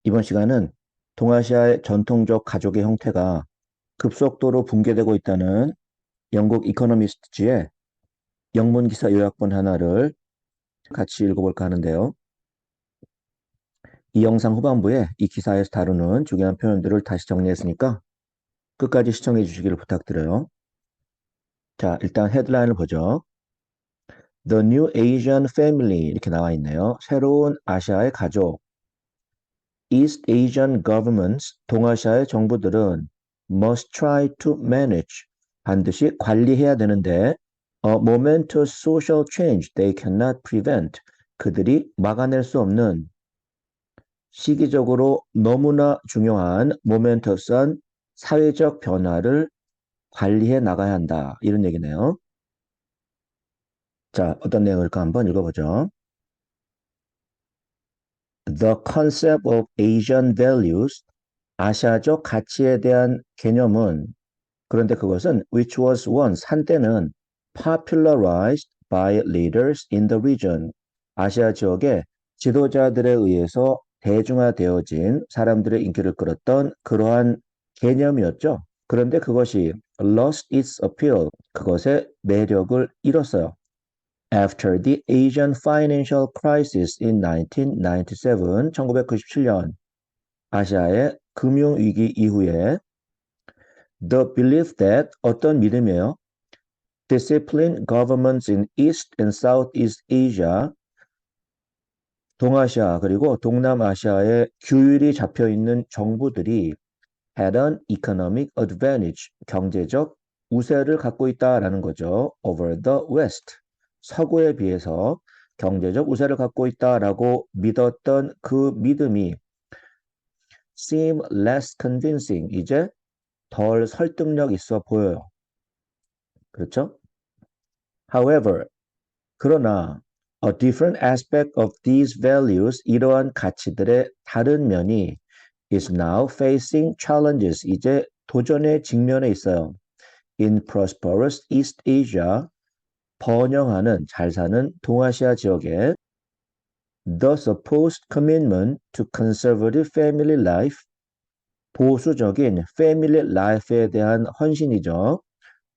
이번 시간은 동아시아의 전통적 가족의 형태가 급속도로 붕괴되고 있다는 영국 이코노미스트지의 영문 기사 요약본 하나를 같이 읽어볼까 하는데요. 이 영상 후반부에 이 기사에서 다루는 중요한 표현들을 다시 정리했으니까 끝까지 시청해 주시기를 부탁드려요. 자, 일단 헤드라인을 보죠. The New Asian Family 이렇게 나와 있네요. 새로운 아시아의 가족. East Asian governments, 동아시아의 정부들은 must try to manage, 반드시 관리해야 되는데 a momentous social change they cannot prevent, 그들이 막아낼 수 없는 시기적으로 너무나 중요한 모멘터스한 사회적 변화를 관리해 나가야 한다. 이런 얘기네요. 자, 어떤 내용일까 한번 읽어보죠. The concept of Asian values, 아시아적 가치에 대한 개념은 그런데 그것은 which was once 한때는 popularized by leaders in the region. 아시아 지역의 지도자들에 의해서 대중화되어진 사람들의 인기를 끌었던 그러한 개념이었죠. 그런데 그것이 lost its appeal. 그것의 매력을 잃었어요. After the Asian financial crisis in 1997, 1997년 아시아의 금융위기 이후에 the belief that 어떤 믿음이에요? Disciplined governments in East and Southeast Asia, 동아시아 그리고 동남아시아에 규율이 잡혀 있는 정부들이 had an economic advantage, 경제적 우세를 갖고 있다라는 거죠. Over the West, 서구에 비해서 경제적 우세를 갖고 있다라고 믿었던 그 믿음이 seem less convincing, 이제 덜 설득력 있어 보여요. 그렇죠? However, 그러나 a different aspect of these values, 이러한 가치들의 다른 면이 is now facing challenges, 이제 도전에 직면해 있어요. In prosperous East Asia, 번영하는 잘 사는 동아시아 지역에 the supposed commitment to conservative family life, 보수적인 family life에 대한 헌신이죠.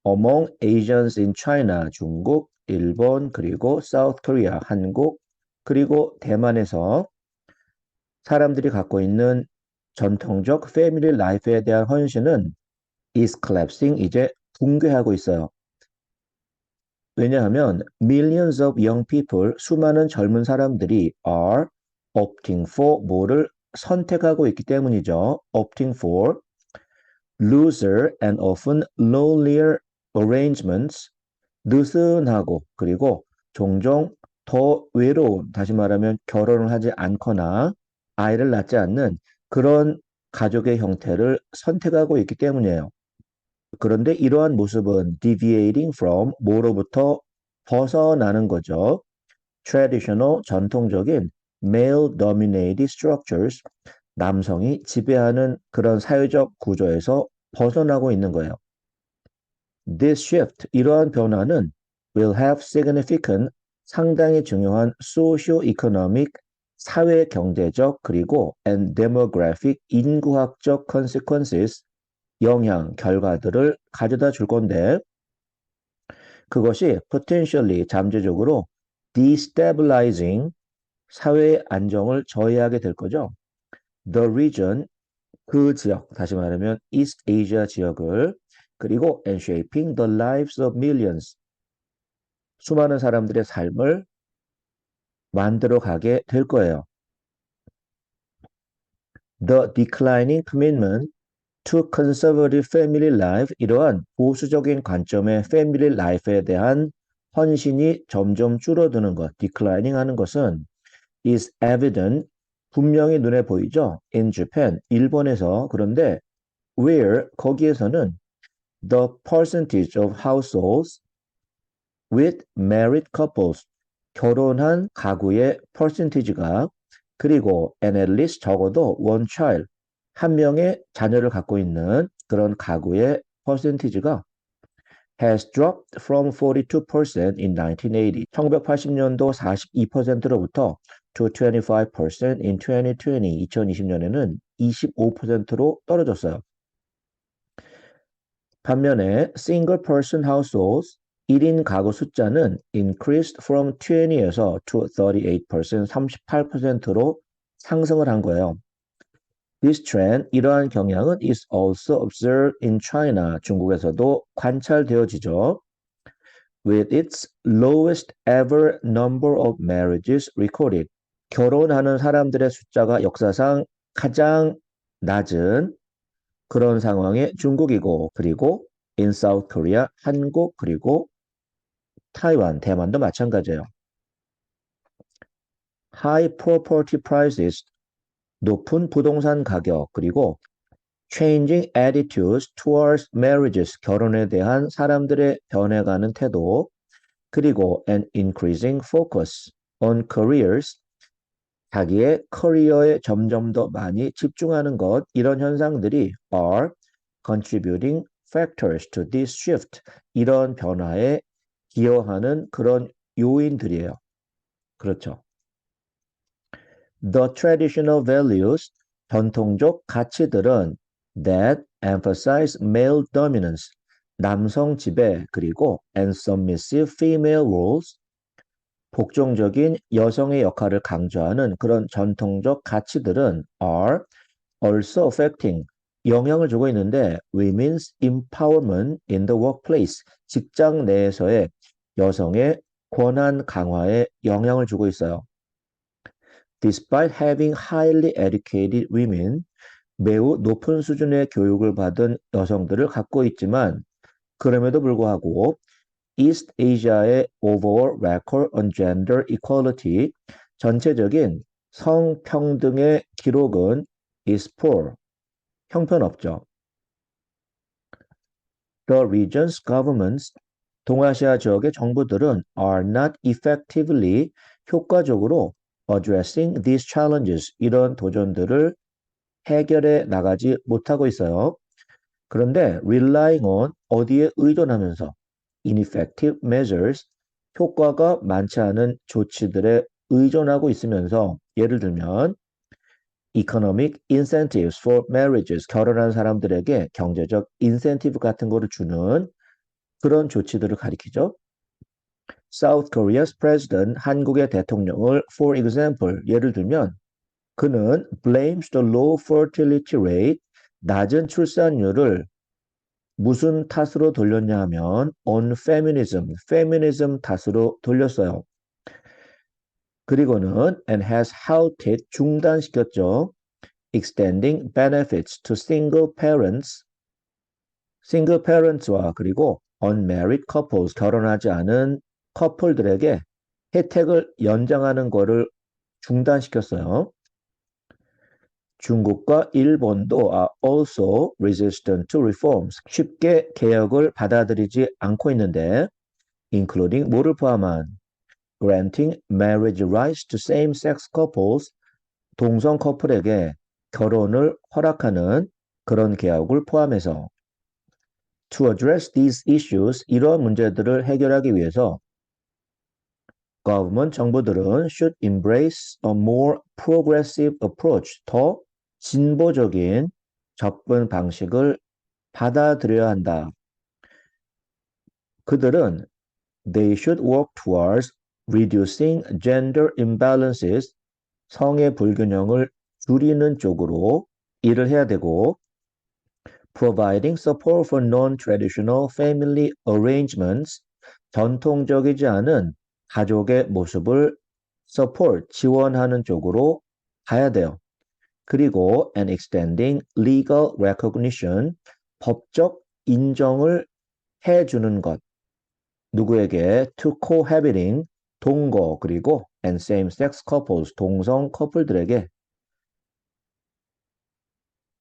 Among Asians in China, 중국, 일본, 그리고 South Korea, 한국, 그리고 대만에서 사람들이 갖고 있는 전통적 패밀리 라이프에 대한 헌신은 is collapsing, 이제 붕괴하고 있어요. 왜냐하면 millions of young people, 수많은 젊은 사람들이 are opting for, 뭐를 선택하고 있기 때문이죠. opting for looser and often lonelier arrangements, 느슨하고 그리고 종종 더 외로운, 다시 말하면 결혼을 하지 않거나 아이를 낳지 않는 그런 가족의 형태를 선택하고 있기 때문이에요. 그런데 이러한 모습은 deviating from 뭐로부터 벗어나는 거죠. traditional, 전통적인 male dominated structures, 남성이 지배하는 그런 사회적 구조에서 벗어나고 있는 거예요. This shift, 이러한 변화는 will have significant, 상당히 중요한 socio-economic, 사회 경제적 그리고 and demographic, 인구학적 consequences, 영향, 결과들을 가져다 줄 건데 그것이 potentially, 잠재적으로 destabilizing, 사회의 안정을 저해하게 될 거죠. The region, 그 지역, 다시 말하면 East Asia 지역을 그리고 and shaping the lives of millions, 수많은 사람들의 삶을 만들어 가게 될 거예요. The declining commitment to conservative family life, 이러한 보수적인 관점의 family life에 대한 헌신이 점점 줄어드는 것, declining 하는 것은 is evident, 분명히 눈에 보이죠. In Japan, 일본에서. 그런데 where, 거기에서는 the percentage of households with married couples, 결혼한 가구의 percentage가 그리고 and at least 적어도 one child, 한 명의 자녀를 갖고 있는 그런 가구의 percentage가 has dropped from 42% in 1980, 1980년도 42%로부터 to 25% in 2020. 2020년에는 25%로 떨어졌어요. 반면에 single person households 1인 가구 숫자는 increased from 20에서 to 38%, 38%로 상승을 한 거예요. This trend, 이러한 경향은 is also observed in China. 중국에서도 관찰되어지죠. With its lowest ever number of marriages recorded. 결혼하는 사람들의 숫자가 역사상 가장 낮은 그런 상황의 중국이고, 그리고 in South Korea, 한국, 그리고 타이완, 대만도 마찬가지예요. High property prices, 높은 부동산 가격, 그리고 changing attitudes towards marriages, 결혼에 대한 사람들의 변해가는 태도, 그리고 an increasing focus on careers, 자기의 커리어에 점점 더 많이 집중하는 것, 이런 현상들이 are contributing factors to this shift, 이런 변화에 기여하는 그런 요인들이에요. 그렇죠. The traditional values, 전통적 가치들은 that emphasize male dominance, 남성 지배, 그리고 and submissive female roles, 복종적인 여성의 역할을 강조하는 그런 전통적 가치들은 are also affecting, 영향을 주고 있는데 women's empowerment in the workplace, 직장 내에서의 여성의 권한 강화에 영향을 주고 있어요. Despite having highly educated women, 매우 높은 수준의 교육을 받은 여성들을 갖고 있지만 그럼에도 불구하고 East Asia의 overall record on gender equality, 전체적인 성평등의 기록은 is poor, 형편없죠. The region's governments, 동아시아 지역의 정부들은 are not effectively, 효과적으로 addressing these challenges, 이런 도전들을 해결해 나가지 못하고 있어요. 그런데 relying on, 어디에 의존하면서 ineffective measures, 효과가 많지 않은 조치들에 의존하고 있으면서 예를 들면 economic incentives for marriages, 결혼한 사람들에게 경제적 인센티브 같은 거를 주는 그런 조치들을 가리키죠. South Korea's president, 한국의 대통령을 for example, 예를 들면 그는 blames the low fertility rate, 낮은 출산율을 무슨 탓으로 돌렸냐 하면 on feminism, feminism 탓으로 돌렸어요. 그리고는 and has halted, 중단시켰죠. extending benefits to single parents, single parents와 그리고 unmarried couples, 결혼하지 않은 커플들에게 혜택을 연장하는 거를 중단시켰어요. 중국과 일본도 are also resistant to reforms. 쉽게 개혁을 받아들이지 않고 있는데 including 뭐를 포함한 granting marriage rights to same-sex couples, 동성 커플에게 결혼을 허락하는 그런 개혁을 포함해서 to address these issues, 이러한 문제들을 해결하기 위해서 government, 정부들은 should embrace a more progressive approach, 더 진보적인 접근 방식을 받아들여야 한다. 그들은 they should work towards reducing gender imbalances, 성의 불균형을 줄이는 쪽으로 일을 해야 되고 providing support for non-traditional family arrangements, 전통적이지 않은 가족의 모습을 support, 지원하는 쪽으로 가야 돼요. 그리고 and extending legal recognition, 법적 인정을 해주는 것. 누구에게 to cohabiting, 동거, 그리고 and same-sex couples, 동성 커플들에게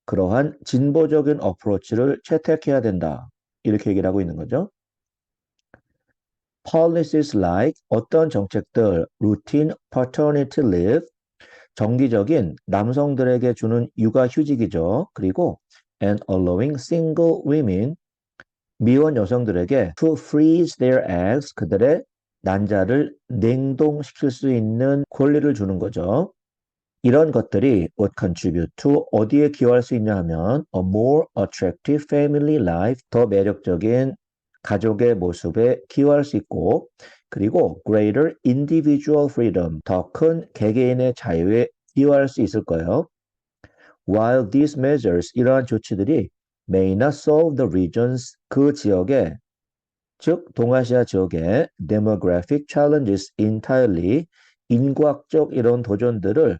그러한 진보적인 어프로치를 채택해야 된다. 이렇게 얘기를 하고 있는 거죠. Policies like 어떤 정책들, routine paternity leave, 정기적인 남성들에게 주는 육아휴직이죠. 그리고 and allowing single women, 미혼 여성들에게 to freeze their eggs, 그들의 난자를 냉동시킬 수 있는 권리를 주는 거죠. 이런 것들이 would contribute to 어디에 기여할 수 있냐 하면 a more attractive family life, 더 매력적인 가족의 모습에 기여할 수 있고, 그리고 greater individual freedom, 더 큰 개개인의 자유에 기여할 수 있을 거예요. While these measures, 이러한 조치들이 may not solve the regions, 그 지역의, 즉 동아시아 지역의 demographic challenges entirely, 인구학적 이런 도전들을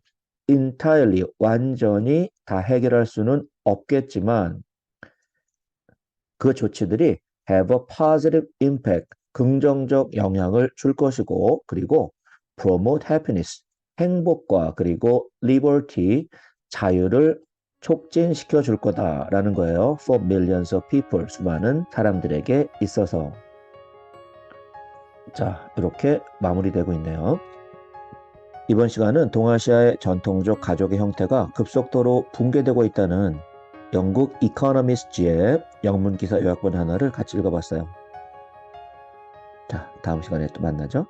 entirely, 완전히 다 해결할 수는 없겠지만 그 조치들이 have a positive impact, 긍정적 영향을 줄 것이고, 그리고 promote happiness, 행복과 그리고 liberty, 자유를 촉진시켜 줄 거다라는 거예요. For millions of people, 수많은 사람들에게 있어서. 자, 이렇게 마무리되고 있네요. 이번 시간은 동아시아의 전통적 가족의 형태가 급속도로 붕괴되고 있다는 영국 이코노미스트의 영문기사 요약본 하나를 같이 읽어봤어요. 자, 다음 시간에 또 만나죠.